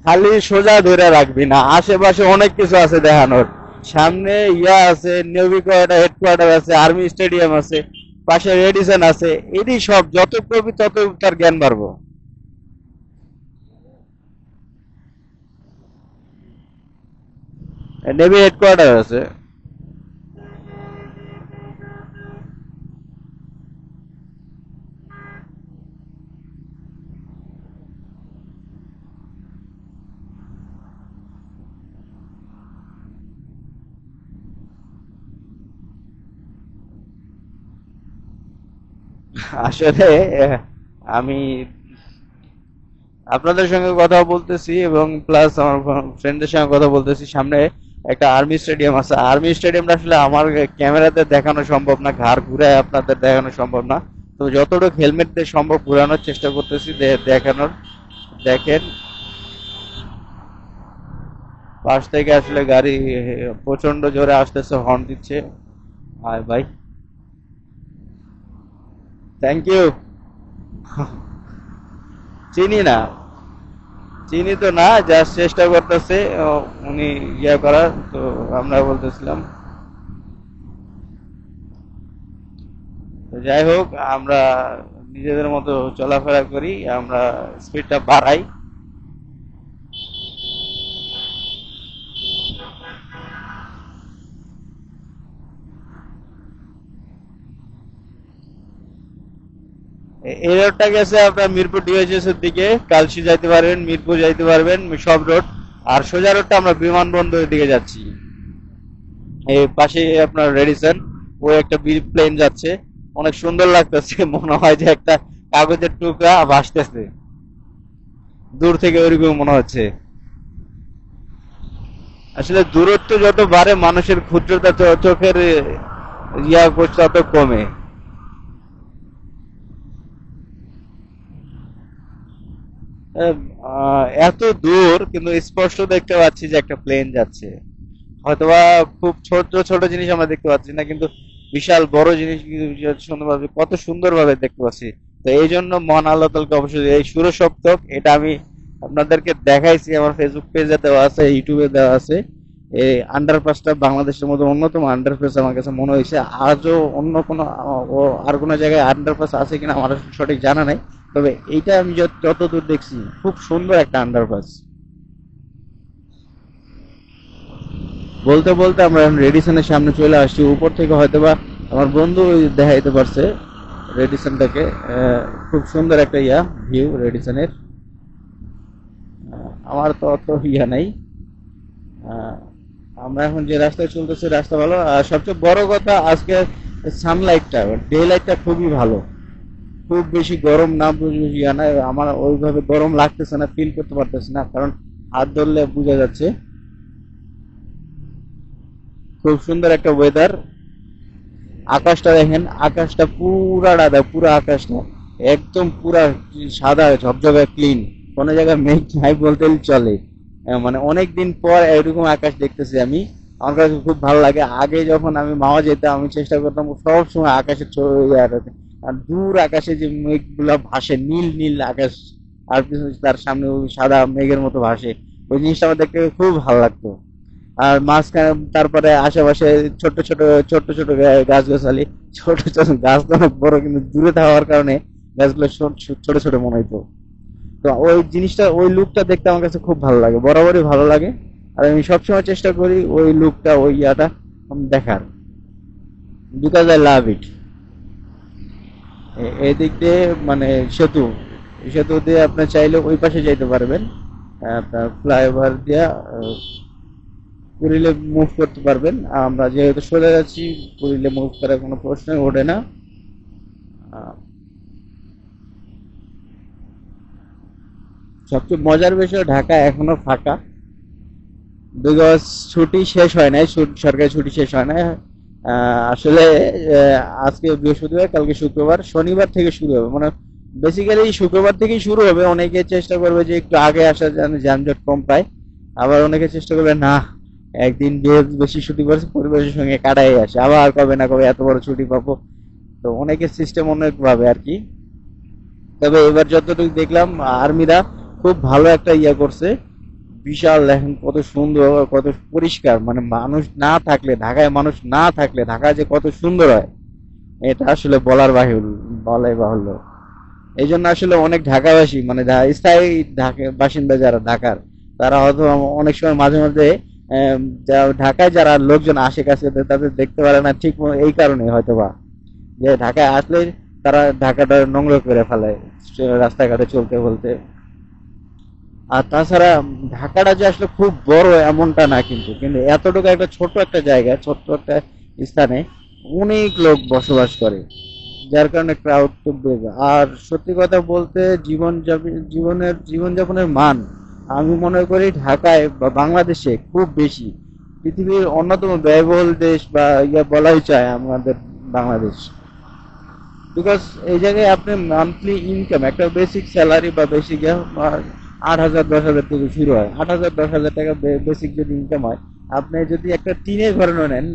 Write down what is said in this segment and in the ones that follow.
খালি সোজা ধরে রাখবি না, আশেপাশে অনেক কিছু আছে দেখানোর। সামনে ইয়া আছে, নেভি হেডকোয়ার্টার আছে, আর্মি স্টেডিয়াম আছে, পাশে রেডিসন আছে। এটি সব যত করবি তত তার জ্ঞান বাড়বো। নেভি হেডকোয়ার্টার আছে। আসলে আমি আপনাদের সঙ্গে কথা বলতেছি এবং প্লাস আমার ফ্রেন্ডদের সঙ্গে কথা বলতেছি। সামনে একটা আর্মি স্টেডিয়াম আছে। আর্মি স্টেডিয়ামটা আসলে আমার ক্যামেরাতে দেখানো সম্ভব না, ঘাড় ঘুরায় আপনাদের দেখানো সম্ভব না। তো যতটুকু হেলমেট দিয়ে সম্ভব ঘুরানোর চেষ্টা করতেছি দেখানোর। দেখেন পাশ থেকে আসলে গাড়ি প্রচন্ড জোরে আসতেছে, হর্ন দিচ্ছে। হাই ভাই, থ্যাংক ইউ। চিনি না, চিনি তো না, জাস্ট চেষ্টা করতেছে উনি ইয়া করার। তো আমরা বলতেছিলাম, তো যাই হোক, আমরা নিজেদের মতো চলাফেরা করি, আমরা স্পিডটা বাড়াই। এই রোডটা গেছে আপনার মিরপুর ডিওএইচএস এর দিকে, কালশি যাইতে পারবেন, মিরপুর যাইতে পারবেন, সব রোড। আর সোজা রোডটা আমরা বিমানবন্দরের দিকে যাচ্ছি। এই পাশে আপনার রেডিসন, ওই একটা প্লেন যাচ্ছে, অনেক সুন্দর লাগতেছে। মনে হয় যে একটা কাগজের টুকরা ভাসতেছে, দূর থেকে ওইরকম মনে হচ্ছে। আসলে দূরত্ব যত বাড়ে মানুষের ক্ষুদ্রতা চোখের ইয়া তত কমে। এত দূর কিন্তু স্পষ্ট দেখতে পাচ্ছি যে একটা প্লেন যাচ্ছে। হয়তোবা খুব ছোট ছোট জিনিস আমরা দেখতে পাচ্ছি না, কিন্তু বিশাল বড় জিনিস সুন্দরভাবে, কত সুন্দরভাবে দেখতে পাচ্ছি। তো এই জন্য মহান আল্লাহ তাআলাকে অবশ্যই এই সূর্য সপ্তক, এটা আমি আপনাদেরকে দেখাইছি, আমার ফেসবুক পেজে দেওয়া আছে, ইউটিউবে দেওয়া আছে। এই আন্ডারপাসটা বাংলাদেশের মধ্যে অন্যতম আন্ডারপাস আমার কাছে মনে হয়েছে। আজও অন্য কোনো আর কোনো জায়গায় আন্ডারপাস আছে কিনা আমার আসলে সঠিক জানা নাই, তবে এইটা আমি যতদূর দেখছি খুব সুন্দর একটা আন্ডারপাস। বলতে বলতে আমরা রেডিসনের সামনে চলে আসছি। উপর থেকে হয়তোবা আমার বন্ধু দেখাইতে পারছে রেডিসনটাকে। খুব সুন্দর একটা ভিউ রেডিসনের। আমার তো অত নাই। আহ, আমরা এখন যে রাস্তায় চলতেছি রাস্তা ভালো, আর সবচেয়ে বড় কথা আজকে সানলাইটটা, ডে লাইটটা খুবই ভালো। খুব বেশি গরম না, বেশি না, আমার ওইভাবে গরম লাগতেছে না, ফিল করতে পারতেছি না, কারণ হাত ধরলে বোঝা যাচ্ছে। খুব সুন্দর একটা ওয়েদার। আকাশটা দেখেন, আকাশটা পুরা আকাশটা একদম পুরা সাদা ঝকঝকে ক্লিন, কোনো জায়গায় মেঘ নাই বলতে চলে। মানে অনেক দিন পর এরকম আকাশ দেখতেছি আমি। আমার কাছে খুব ভালো লাগে। আগে যখন আমি মাওয়া যেতাম আমি চেষ্টা করতাম সব সময় আকাশে আর দূর আকাশে যে মেঘগুলা ভাসে, নীল নীল আকাশ, আর তার সামনে ওই সাদা মেঘের মতো ভাসে, ওই জিনিসটা আমার দেখতে খুব ভালো লাগতো। আর মাঝখানে তারপরে আশেপাশে ছোট ছোট ছোট ছোট গাছ গাছালি, ছোট ছোট গাছ তো অনেক বড়, কিন্তু দূরে থাকার কারণে গাছগুলো ছোট ছোট মনে হইতো। তো ওই জিনিসটা, ওই লুকটা দেখতে আমার কাছে খুব ভালো লাগে, বরাবরই ভালো লাগে। আর আমি সবসময় চেষ্টা করি ওই লুকটা, ওই ইয়াটা দেখার, বিকজ আই লাভ ইট। এদিক দিয়ে মানে সেতু, সেতু দিয়ে আপনি চাইলে ওই পাশে যাইতে পারবেন। আপনার ফ্লাইওভার দিয়ে পুরিলে মুভ করতে পারবেন। আমরা যেহেতু সোজা যাচ্ছি, পুরিলে মুভ করার কোনো প্রশ্নই ওঠে না। আহ, সবচেয়ে মজার বিষয়, ঢাকা এখনো ফাঁকা, বিকজ ছুটি শেষ হয় নাই, সরকারি ছুটি শেষ হয় নাই। আসলে আজকে বৃহস্পতিবার, কালকে শুক্রবার, শনিবার থেকে শুরু হবে, মানে বেসিক্যালি শুক্রবার থেকেই শুরু হবে। অনেকে চেষ্টা করবে যে একটু আগে আসা, যেন যানজট কম পায়। আবার অনেকে চেষ্টা করবে না, একদিন যেহেতু বেশি ছুটি পড়েছে পরিবারের সঙ্গে কাটাই আসে, আবার কবে না কবে এত বড় ছুটি পাবো। তো অনেকের সিস্টেম অনেক ভাবে আর কি। তবে এবার যতটুকু দেখলাম, আর্মিরা খুব ভালো একটা করছে। বিশাল দেখেন কত সুন্দর, কত পরিষ্কার, মানে মানুষ না থাকলে, ঢাকায় মানুষ না থাকলে ঢাকা যে কত সুন্দর হয় এটা আসলে বলাই বাহুল্য। এই জন্য আসলে অনেক ঢাকাবাসী, মানে স্থায়ী ঢাকা বাসিন্দা যারা ঢাকার, তারা হয়তো অনেক সময় মাঝে মাঝে ঢাকায় যারা লোকজন আসে কাছে তাদের দেখতে পারে না, ঠিক এই কারণে হয়তো বা, যে ঢাকায় আসলে তারা ঢাকাটা নোংরা করে ফেলে রাস্তাঘাটে চলতে বলতে। আর তাছাড়া ঢাকাটা যে আসলে খুব বড় এমনটা না, কিন্তু কিন্তু এতটুকু একটা ছোট্ট একটা জায়গা, ছোট্ট একটা স্থানে অনেক লোক বসবাস করে, যার কারণে ক্রাউড তো বেড়ে। আর সত্যি কথা বলতে জীবনযাপনের মান আমি মনে করি ঢাকায় বা বাংলাদেশে খুব বেশি। পৃথিবীর অন্যতম ব্যয়বহুল দেশ বা ইয়া বলাই যায় আমাদের বাংলাদেশ। বিকজ এই জায়গায় আপনি মান্থলি ইনকাম, একটা বেসিক স্যালারি বা বেসিক 8,000 10,000 থেকে শুরু হয়। 8,000 10,000 টাকা বেসিক যদি ইনকাম হয়, আপনি যদি একটা টিনের ঘরে নেন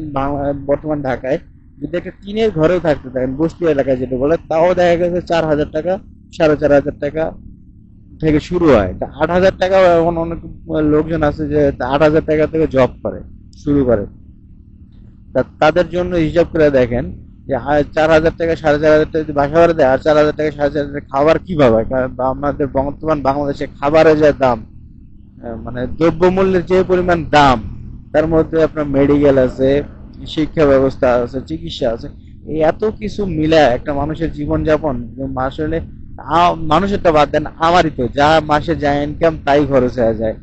বর্তমান ঢাকায়, যদি একটা টিনের ঘরেও থাকতে থাকেন বস্তি এলাকায় যেটা বলে, তাও দেখা গেছে 4,000 টাকা, 4,500 টাকা থেকে শুরু হয়। তা 8,000 টাকা, এমন অনেক লোকজন আছে যে 8,000 টাকা থেকে জব করে শুরু করে। তাদের জন্য হিসাব করে দেখেন যে 4,000 টাকা 4,500 টাকা যদি বাসা ভাড়া দেয়, আর 4,000 টাকা 4,500 টাকা খাবার কিভাবে হয়? কারণ আমাদের বর্তমান বাংলাদেশে খাবারের যে দাম, মানে দ্রব্যমূল্যের যে পরিমাণ দাম, তার মধ্যে আপনার মেডিকেল আছে, শিক্ষা ব্যবস্থা আছে, চিকিৎসা আছে, এই এত কিছু মিলে একটা মানুষের জীবনযাপন আসলে মানুষেরটা বাদ দেন, আমারই তো যা মাসে যা ইনকাম তাই খরচ হয়ে যায়।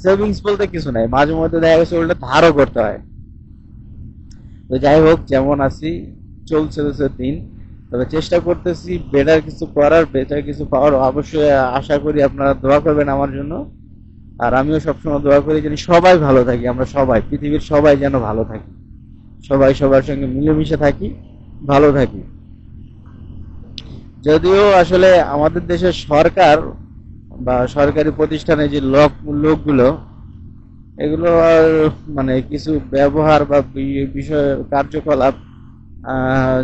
সেভিংস বলতে কিছু নাই, মাঝে মধ্যে দেখা গেছে উল্টা ধারও করতে হয়। তো যাই হোক, যেমন আছি চলছে দিন, তবে চেষ্টা করতেছি বেটার কিছু পাওয়ার। অবশ্যই আশা করি আপনারা দোয়া করবেন আমার জন্য। আর আমিও সবসময় দোয়া করি যেন সবাই ভালো থাকি, আমরা সবাই, পৃথিবীর সবাই যেন ভালো থাকি, সবাই সবার সঙ্গে মিলেমিশে থাকি, ভালো থাকি। যদিও আসলে আমাদের দেশের সরকার বা সরকারি প্রতিষ্ঠানে যে লোকগুলো, এগুলো আর মানে কিছু ব্যবহার বা বিষয় কার্যকলাপ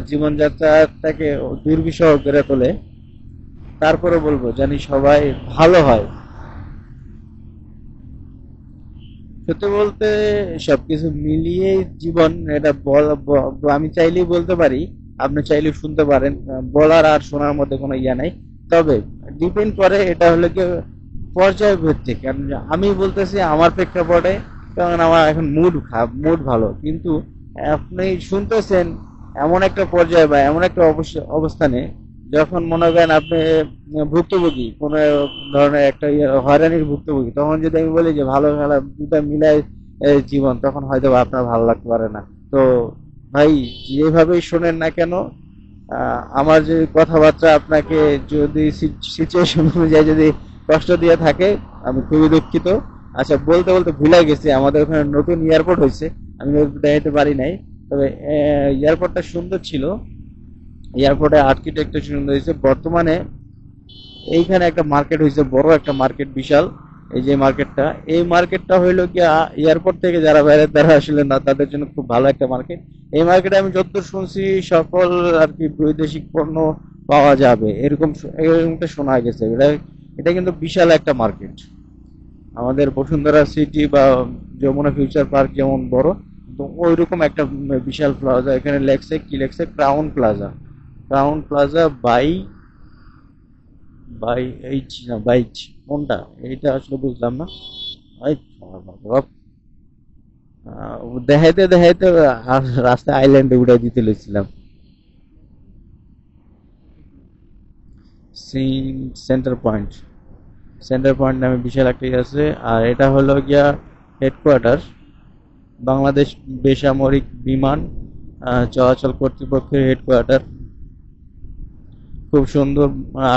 জীবনযাত্রাটাকে দুর্বিষহ করে তোলে। তারপরে বলবো জানি সবাই ভালো হয়। সত্যি বলতে সবকিছু মিলিয়ে জীবন, এটা আমি চাইলেই বলতে পারি, আপনি চাইলেই শুনতে পারেন। বলার আর শোনার মধ্যে কোনো ইয়া নাই। তবে ডিপেন্ড করে, এটা হলো কি পর্যায় ভিত্তিক। কারণ আমি বলতেছি আমার প্রেক্ষাপটে, কারণ আমার এখন মুড ভালো, কিন্তু আপনি শুনতেছেন এমন একটা পর্যায়ে বা এমন একটা অবস্থানে, যখন মনে করেন আপনি ভুক্তভোগী কোনো ধরনের একটা হয়রানির ভুক্তভোগী, তখন যদি আমি বলি যে ভালো খারাপ দুটা মিলাই জীবন, তখন হয়তো বা আপনার ভালো লাগতে পারে না। তো ভাই, যেভাবেই শোনেন না কেন, আমার যে কথাবার্তা আপনাকে যদি সিচুয়েশন অনুযায়ী যদি কষ্ট দিয়ে থাকে, আমি খুবই দুঃখিত। আচ্ছা, বলতে বলতে ভুলে গেছি, আমাদের ওখানে নতুন এয়ারপোর্ট হয়েছে, আমি দেখাতে পারি নাই। তবে এয়ারপোর্টটা সুন্দর ছিল, এয়ারপোর্টে আর্কিটেকচার সুন্দর হয়েছে। বর্তমানে এইখানে একটা মার্কেট হয়েছে, বড় একটা মার্কেট, বিশাল। এই মার্কেটটা হইলো কি এয়ারপোর্ট থেকে যারা বাইরে, তারা আসলে না, তাদের জন্য খুব ভালো একটা মার্কেট। এই মার্কেটে আমি যতদূর শুনছি সকল আর কি বৈদেশিক পণ্য পাওয়া যাবে, এরকমটা শোনা গেছে। এটা কিন্তু বিশাল একটা মার্কেট। আমাদের বসুন্ধরা সিটি বা যমুনা ফিউচার পার্ক যেমন বড়, তো ওইরকম একটা বিশাল প্লাজা এখানে লেখছে, কি লেখছে, Crowne Plaza bye bye H না বাইচ, কোনটা এইটা আসলে বুঝলাম না। এই বাবা, দেখাইতে দেখাইতে রাস্তায় আইল্যান্ডে উড়াই দিতে লেছিলাম। সেন্টার পয়েন্ট, সেন্টার পয়েন্ট নামে বিশাল একটা আছে। আর এটা হলো গিয়া হেডকোয়ার্টার, বাংলাদেশ বেসামরিক বিমান চলাচল কর্তৃপক্ষের হেডকোয়ার্টার। খুব সুন্দর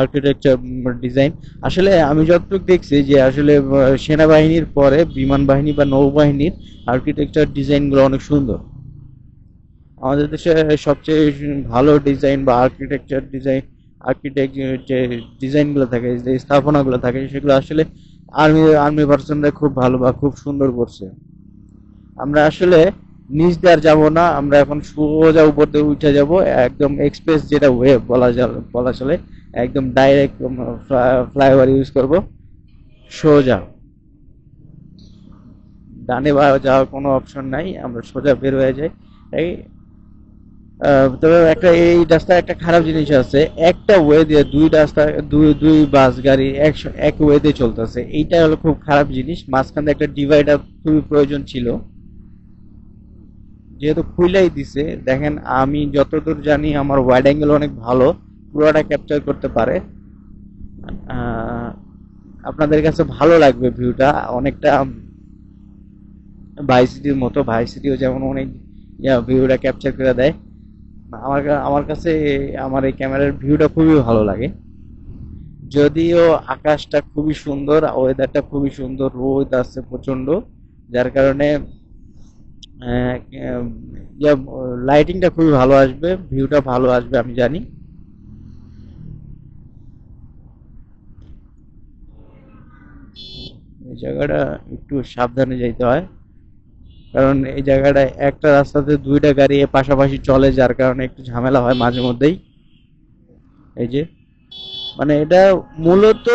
আর্কিটেকচার, ডিজাইন। আসলে আমি যতটুকু দেখছি যে আসলে সেনাবাহিনীর পরে বিমান বাহিনী বা নৌবাহিনীর আর্কিটেকচার ডিজাইনগুলো অনেক সুন্দর। আমাদের দেশে সবচেয়ে ভালো ডিজাইন বা আর্কিটেক্ট যে ডিজাইনগুলো থাকে, যে স্থাপনাগুলো থাকে, সেগুলো আসলে আর্মি পার্সনরা খুব ভালো বা খুব সুন্দর করছে। আমরা আসলে নিচ দিয়ে আর যাবো না, আমরা এখন সোজা উপর দিয়ে উঠে যাব, একদম এক্সপ্রেস যেটা ওয়ে বলা চলে, একদম ডাইরেক্ট ফ্লাইওভার ইউজ করব সোজা। ডানে বা যাওয়ার কোনো অপশন নাই, আমরা সোজা বের হয়ে যাই। এই তবে একটা এই রাস্তায় একটা খারাপ জিনিস আছে, একটা ওয়ে দিয়ে দুই রাস্তা, দুই দুই বাস গাড়ি এক ওয়ে দিয়ে চলতেছে, এইটা হলো খুব খারাপ জিনিস। মাঝখানে একটা ডিভাইডার খুবই প্রয়োজন ছিল, যেহেতু খুইলাই দিছে। দেখেন আমি যতদূর জানি আমার ওয়াইড অ্যাঙ্গেল অনেক ভালো, পুরোটা ক্যাপচার করতে পারে। আহ, আপনাদের কাছে ভালো লাগবে ভিউটা, অনেকটা ভাই সিটির মতো। ভাই সিটিও যেমন অনেক ভিউটা ক্যাপচার করে দেয়, আমার কাছে আমার এই ক্যামেরার ভিউটা খুবই ভালো লাগে। যদিও আকাশটা খুবই সুন্দর, ওয়েদারটা খুবই সুন্দর, রোদ আছে প্রচন্ড, যার কারণে লাইটিংটা খুবই ভালো আসবে, ভিউটা ভালো আসবে আমি জানি। এই জায়গাটা একটু সাবধানে যাইতে হয়, কারণ এই জায়গাটায় একটা রাস্তাতে দুইটা গাড়ি পাশাপাশি চলে, যার কারণে একটু ঝামেলা হয় মাঝে মধ্যেই। এই যে মানে এটা মূলত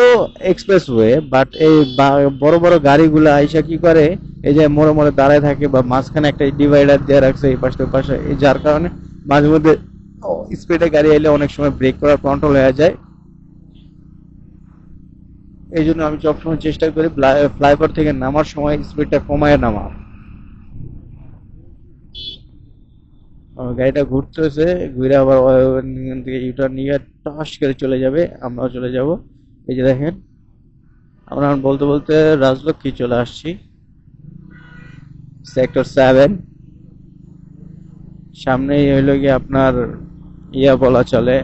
এক্সপ্রেসওয়ে, বাট এই বড় বড় গাড়িগুলো আইসা কি করে, এই যে মোড়ে মোড়ে দাঁড়ায় থাকে, বা মাঝখানে একটা ডিভাইডার দিয়ে রাখছে এই পাশে ওই পাশে, এই যার কারণে মাঝে মধ্যে স্পিডে গাড়ি এলে অনেক সময় ব্রেক করার কন্ট্রোল হয়ে যায়। এই জন্য আমি সবসময় চেষ্টা করি ফ্লাইওভার থেকে নামার সময় স্পিডটা কমায় নামা। গাড়িটা ঘুরতেছে, ঘুরে আবার এখান থেকে ইউটার্ন নিয়ে টাস করে চলে যাবে, আমরাও চলে যাব। এই যে দেখেন, আমরা এখন বলতে বলতে রাজলক্ষ্মী চলে আসছি, সেক্টর 7। সামনেই হইলো গিয়ে আপনার ইয়া বলা চলে,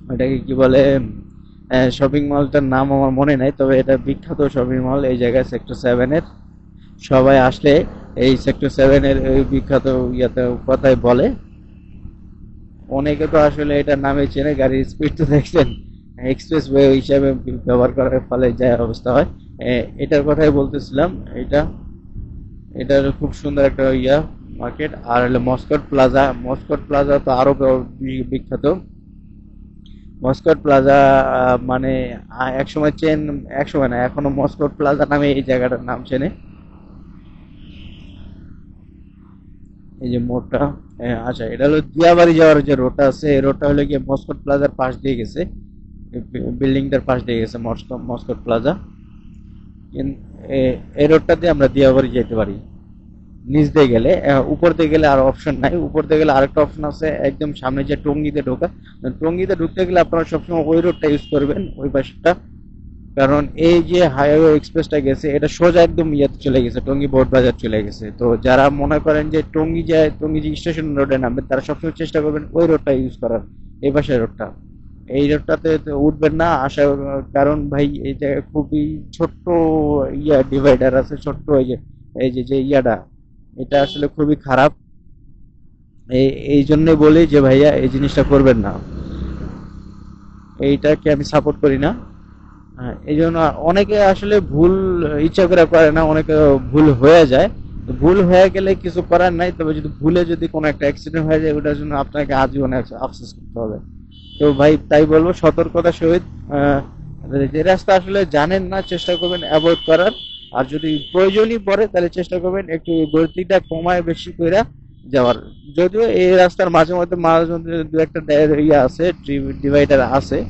ওটাকে কি বলে, শপিং মলটার নাম আমার মনে নাই, তবে এটা বিখ্যাত শপিং মল এই জায়গায় সেক্টর 7-এর। সবাই আসলে এই সেক্টর 7-এর এই বিখ্যাত ইয়াতে কথাই বলে। অনেকে তো আসলে এটার নামে চেনে, গাড়ির স্পিড তো দেখছেন, এক্সপ্রেস ওয়ে হিসাবে ব্যবহার করার ফলে যা অবস্থা হয়। এটার কথাই বলতেছিলাম। এটা এটার খুব সুন্দর একটা মার্কেট। আর হলো মস্কট প্লাজা, মস্কট প্লাজা তো আরো বিখ্যাত। মস্কট প্লাজা মানে একসময় একসময় না, এখনো মস্কট প্লাজা নামে এই জায়গাটার নাম চেনে। এই যে মোড়টা, আচ্ছা এটা হলো দিয়াবাড়ি যাওয়ার যে রোডটা আছে, এই রোডটা হলো গিয়ে মস্কট প্লাজার পাশ দিয়ে গেছে, বিল্ডিংটার পাশ দিয়ে গেছে মস্কট প্লাজা। এই রোডটা দিয়ে আমরা দিয়াবাড়ি যেতে পারি নিচ দিয়ে গেলে। উপর দিয়ে গেলে আর অপশন নাই, উপর দিয়ে গেলে আরেকটা অপশন আছে একদম সামনে যে টঙ্গিতে ঢোকা। টঙ্গিতে ঢুকতে গেলে আপনারা সবসময় ওই রোডটা ইউজ করবেন, ওই পাশটা। কারণ এই যে হাইওয়ে এক্সপ্রেসটা গেছে এটা সোজা একদম ইয়েতে চলে গেছে, টঙ্গী বোর্ড বাজার চলে গেছে। তো যারা মনে করেন যে টঙ্গী যে স্টেশন রোডে নামবেন, তারা সবসময় চেষ্টা করবেন ওই রোডটা ইউজ করার, এই পাশের রোডটা। এই রোডটাতে তো উঠবেন না আশা, কারণ ভাই এই জায়গায় খুবই ছোট্ট ডিভাইডার আছে, ছোট্ট এই যে ইয়াটা, এটা আসলে খুবই খারাপ। এই জন্যই বলি যে ভাইয়া এই জিনিসটা করবেন না, এইটাকে আমি সাপোর্ট করি না। এই জন্য অনেকে আসলে ভুল ইচ্ছা করে করে না, অনেকে ভুল হয়ে যায়। তো ভুল হয়ে গেলে কিছু করার নাই, তবে যদি ভুলে যদি কোনো একটা অ্যাক্সিডেন্ট হয়ে যায়, ওটার জন্য আপনাকে আজীবন আফসোস করতে হবে। তো ভাই তাই বলবো সতর্কতার সহিত যে রাস্তা আসলে জানেন না চেষ্টা করবেন অ্যাভয়েড করার। আর যদি প্রয়োজনই পড়ে তাহলে চেষ্টা করবেন একটু গতিটা কমায় বেশি করে যাওয়ার। যদিও এই রাস্তার মাঝে মধ্যে দু একটা আছে, ডিভাইডার আছে,